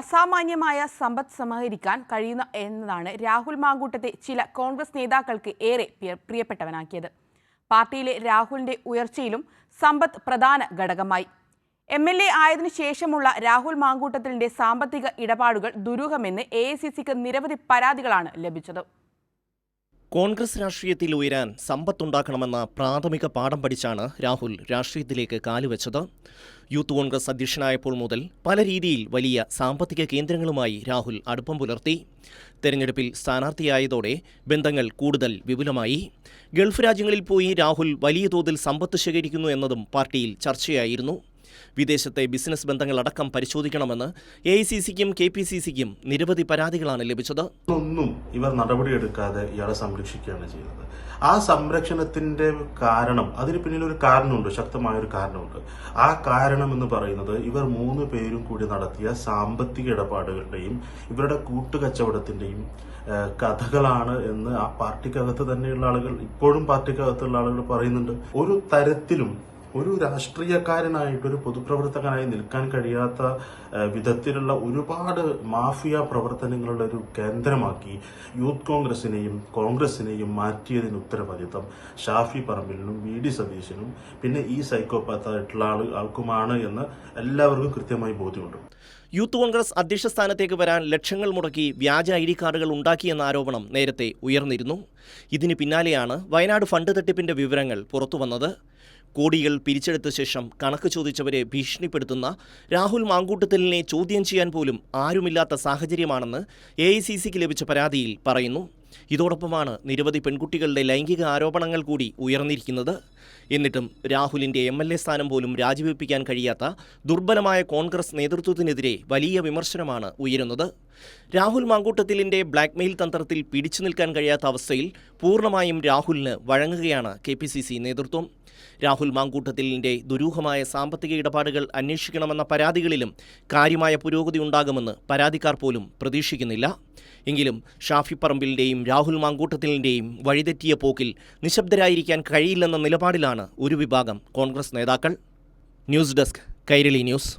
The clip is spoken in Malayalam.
അസാമാന്യമായ സമ്പത്ത് സമാഹരിക്കാൻ കഴിയുന്ന എന്നതാണ് രാഹുൽ മാങ്കൂട്ടത്തെ ചില കോൺഗ്രസ് നേതാക്കൾക്ക് ഏറെ പ്രിയപ്പെട്ടവനാക്കിയത്. പാർട്ടിയിലെ രാഹുലിന്റെ ഉയർച്ചയിലും സമ്പത്ത് പ്രധാന ഘടകമായി. MLA ആയതിനു ശേഷമുള്ള രാഹുൽ മാങ്കൂട്ടത്തിന്റെ സാമ്പത്തിക ഇടപാടുകൾ ദുരൂഹമെന്ന് AICCക്ക് നിരവധി പരാതികളാണ് ലഭിച്ചത്. കോൺഗ്രസ് രാഷ്ട്രീയത്തിൽ ഉയരാൻ സമ്പത്തുണ്ടാക്കണമെന്ന പ്രാഥമിക പാഠം പഠിച്ചാണ് രാഹുൽ രാഷ്ട്രീയത്തിലേക്ക് കാലുവെച്ചത്. യൂത്ത് കോൺഗ്രസ് അധ്യക്ഷനായപ്പോൾ മുതൽ പല രീതിയിൽ വലിയ സാമ്പത്തിക കേന്ദ്രങ്ങളുമായി രാഹുൽ അടുപ്പം പുലർത്തി. തെരഞ്ഞെടുപ്പിൽ സ്ഥാനാർത്ഥിയായതോടെ ബന്ധങ്ങൾ കൂടുതൽ വിപുലമായി. ഗൾഫ് രാജ്യങ്ങളിൽ പോയി രാഹുൽ വലിയ തോതിൽ സമ്പത്ത് ശേഖരിക്കുന്നു എന്നതും പാർട്ടിയിൽ ചർച്ചയായിരുന്നു. വിദേശത്തെ ബിസിനസ് ബന്ധങ്ങളടക്കം പരിശോധിക്കണമെന്ന് AICCക്കും KPCCക്കും നിരവധി പരാതികളാണ് ലഭിച്ചത്. ഒന്നും ഇവർ നടപടിയെടുക്കാതെ ഇയാളെ സംരക്ഷിക്കുകയാണ് ചെയ്യുന്നത്. ആ സംരക്ഷണത്തിന്റെ കാരണം, അതിന് പിന്നിൽ ഒരു കാരണമുണ്ട്, ശക്തമായൊരു കാരണമുണ്ട്. ആ കാരണം എന്ന് പറയുന്നത് ഇവർ 3 പേരും കൂടി നടത്തിയ സാമ്പത്തിക ഇടപാടുകളുടെയും ഇവരുടെ കൂട്ടുകച്ചവടത്തിന്റെയും കഥകളാണ് എന്ന് ആ പാർട്ടിക്കകത്ത് തന്നെയുള്ള ആളുകൾ, ഇപ്പോഴും പാർട്ടിക്കകത്തുള്ള ആളുകൾ പറയുന്നുണ്ട്. ഒരു തരത്തിലും ഒരു രാഷ്ട്രീയക്കാരനായിട്ട് ഒരു പൊതുപ്രവർത്തകനായി നിൽക്കാൻ കഴിയാത്ത വിധത്തിലുള്ള ഒരുപാട് മാഫിയ പ്രവർത്തനങ്ങളുടെ ഒരു കേന്ദ്രമാക്കി യൂത്ത് കോൺഗ്രസിനെയും മാറ്റിയതിന് ഉത്തരവാദിത്തം ഷാഫി പറമ്പിലിനും VD സതീശനും പിന്നെ ഈ സൈക്കോപാത്തായിട്ടുള്ള ആൾക്കുമാണ് എന്ന് എല്ലാവർക്കും കൃത്യമായി ബോധ്യമുണ്ട്. യൂത്ത് കോൺഗ്രസ് അധ്യക്ഷ സ്ഥാനത്തേക്ക് വരാൻ ലക്ഷങ്ങൾ മുടക്കി വ്യാജ ID കാർഡുകൾ ഉണ്ടാക്കിയെന്ന ആരോപണം നേരത്തെ ഉയർന്നിരുന്നു. ഇതിന് പിന്നാലെയാണ് വയനാട് ഫണ്ട് തട്ടിപ്പിന്റെ വിവരങ്ങൾ പുറത്തുവന്നത്. കോടികൾ പിരിച്ചെടുത്ത ശേഷം കണക്ക് ചോദിച്ചവരെ ഭീഷണിപ്പെടുത്തുന്ന രാഹുൽ മാങ്കൂട്ടത്തിലിനെ ചോദ്യം ചെയ്യാൻ പോലും ആരുമില്ലാത്ത സാഹചര്യമാണെന്ന് AICCക്ക് ലഭിച്ച പരാതിയിൽ പറയുന്നു. ഇതോടൊപ്പമാണ് നിരവധി പെൺകുട്ടികളുടെ ലൈംഗിക ആരോപണങ്ങൾ കൂടി ഉയർന്നിരിക്കുന്നത്. എന്നിട്ടും രാഹുലിന്റെ MLA സ്ഥാനം പോലും രാജിവെപ്പിക്കാൻ കഴിയാത്ത ദുർബലമായ കോൺഗ്രസ് നേതൃത്വത്തിനെതിരെ വലിയ വിമർശനമാണ് ഉയരുന്നത്. രാഹുൽ മാങ്കൂട്ടത്തിലിന്റെ ബ്ലാക്ക്മെയിൽ തന്ത്രത്തിൽ പിടിച്ചു നിൽക്കാൻ കഴിയാത്ത അവസ്ഥയിൽ പൂർണ്ണമായും രാഹുലിന് വഴങ്ങുകയാണ് KPCC നേതൃത്വം. രാഹുൽ മാങ്കൂട്ടത്തിലിന്റെ ദുരൂഹമായ സാമ്പത്തിക ഇടപാടുകൾ അന്വേഷിക്കണമെന്ന പരാതികളിലും കാര്യമായ പുരോഗതി ഉണ്ടാകുമെന്ന് പരാതിക്കാർ പോലും പ്രതീക്ഷിക്കുന്നില്ല. എങ്കിലും ഷാഫി പറമ്പിലിന്റെയും രാഹുൽ മാങ്കൂട്ടത്തിലിന്റെയും വഴിതെറ്റിയ പോക്കിൽ നിശബ്ദരായിരിക്കാൻ കഴിയില്ലെന്ന നിലപാടിലാണ് ഒരു വിഭാഗം കോൺഗ്രസ് നേതാക്കൾ. News desk, Kairali news.